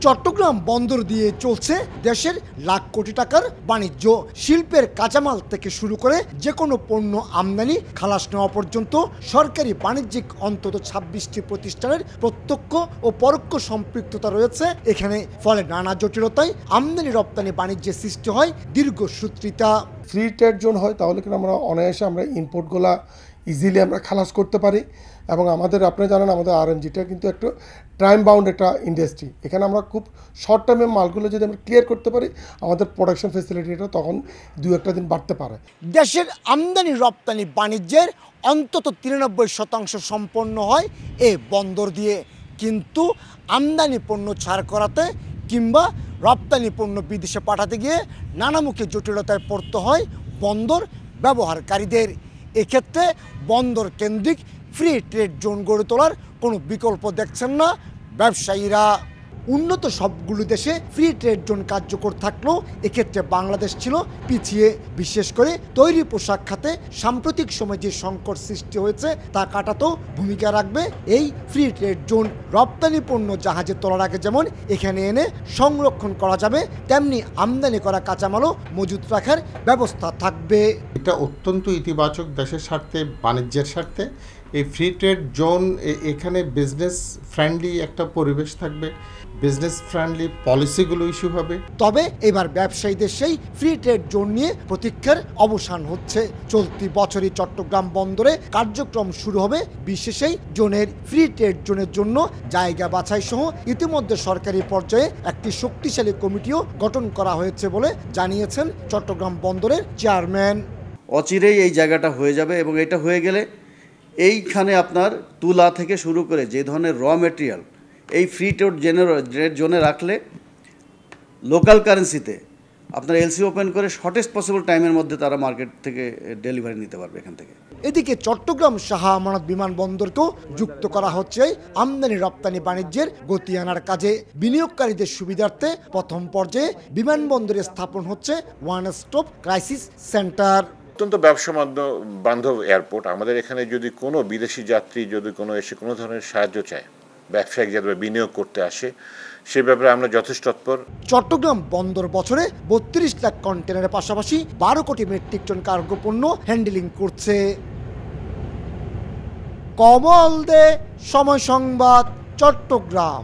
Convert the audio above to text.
চট্টগ্রাম বন্দর দিয়ে চলছে দেশের লাখ কোটি টাকার বাণিজ্য। শিল্পের কাঁচামাল থেকে শুরু করে যে কোনো পণ্য আমদানি খালাস নেওয়া পর্যন্ত সরকারি বাণিজ্যিক অন্তত 26টি প্রতিষ্ঠানের প্রত্যক্ষ ও পরোক্ষ সম্পৃক্ততা রয়েছে এখানে। ফলে নানা জটিলতায় আমদানি রপ্তানি বাণিজ্যের সৃষ্টি হয় দীর্ঘসূত্রিতা। ফ্রি ট্রেড জোন হয় তাহলে কিন্তু আমরা অনায়াসে আমরা ইম্পোর্টগুলা ইজিলি আমরা খালাস করতে পারি। এবং আমাদের আপনি জানেন আমাদের আরএনজিটা কিন্তু একটা টাইম বাউন্ড একটা ইন্ডাস্ট্রি। এখানে আমরা খুব শর্ট টাইমে মালগুলো যদি আমরা ক্লিয়ার করতে পারি আমাদের প্রোডাকশন ফেসিলিটিটা তখন 2-1 দিন বাড়তে পারে। দেশের আমদানি রপ্তানি বাণিজ্যের অন্তত 93% সম্পন্ন হয় এ বন্দর দিয়ে। কিন্তু আমদানি পণ্য ছাড় করাতে কিংবা রপ্তানি পণ্য বিদেশে পাঠাতে গিয়ে নানামুখী জটিলতায় পড়তে হয় বন্দর ব্যবহারকারীদের। এক্ষেত্রে বন্দর কেন্দ্রিক ফ্রি ট্রেড জোন গড়ে তোলার কোনো বিকল্প দেখছেন না ব্যবসায়ীরা। উন্নত সবগুলো দেশে ফ্রি ট্রেড জোন কার্যকর থাকলেও এক্ষেত্রে বাংলাদেশ ছিল পিছিয়ে। বিশেষ করে তৈরি পোশাক খাতে সাম্প্রতিক সময়ে যে সংকট সৃষ্টি হয়েছে তা কাটাতেও ভূমিকা রাখবে এই ফ্রি ট্রেড জোন। রপ্তানি পণ্য জাহাজে তোলার আগে যেমন এখানে এনে সংরক্ষণ করা যাবে, তেমনি আমদানি করা কাঁচামালও মজুত রাখার ব্যবস্থা থাকবে। এটা অত্যন্ত ইতিবাচক দেশের স্বার্থে, বাণিজ্যের স্বার্থে। এই ফ্রি ট্রেড জোন এখানে বিজনেস ফ্রেন্ডলি একটা পরিবেশ থাকবে, বিজনেস ফ্রেন্ডলি পলিসিগুলো ইস্যু হবে। তবে এবার ব্যবসায়ীদের সেই ফ্রি ট্রেড জোন নিয়ে প্রতীক্ষার অবসান হচ্ছে। চলতি বছরই চট্টগ্রাম বন্দরে কার্যক্রম শুরু হবে বিশেষ এই জোনের। ফ্রি ট্রেড জোনের জন্য জায়গা বাছাই সহ ইতিমধ্যে সরকারি পর্যায়ে একটি শক্তিশালী কমিটিও গঠন করা হয়েছে বলে জানিয়েছেন চট্টগ্রাম বন্দরের চেয়ারম্যান। অচিরেই এই জায়গাটা হয়ে যাবে এবং এটা হয়ে গেলে এইখানে আপনার তুলা থেকে শুরু করে যে ধরনের র মেটেরিয়াল এই ফ্রি ট্রেড জোনে রাখলে লোকাল কারেন্সিতে আপনার এলসি ওপেন করে শর্টেস্ট পসিবল টাইমের মধ্যে তারা মার্কেট থেকে ডেলিভারি নিতে পারবে এখান থেকে। এদিকে চট্টগ্রাম শাহ আমানত বিমানবন্দরকেও যুক্ত করা হচ্ছে আমদানি রপ্তানি বাণিজ্যের গতি আনার কাজে। বিনিয়োগকারীদের সুবিধার্থে প্রথম পর্যায়ে বিমানবন্দরে স্থাপন হচ্ছে ওয়ান স্টপ ক্রাইসিস সেন্টার। অত্যন্ত ব্যবসা বান্ধব এয়ারপোর্ট। আমাদের এখানে যদি কোনো বিদেশি যাত্রী যদি কোনো এসে কোনো ধরনের সাহায্য চায়, ব্যবসায়িক যাতে বিনিয়োগ করতে আসে, সে ব্যাপারে আমরা যথেষ্ট তৎপর। চট্টগ্রাম বন্দর বছরে 32 লাখ কন্টেনারের পাশাপাশি 12 কোটি মেট্রিক টন কার্গো পণ্য হ্যান্ডেলিং করছে। কমল দে, সময় সংবাদ, চট্টগ্রাম।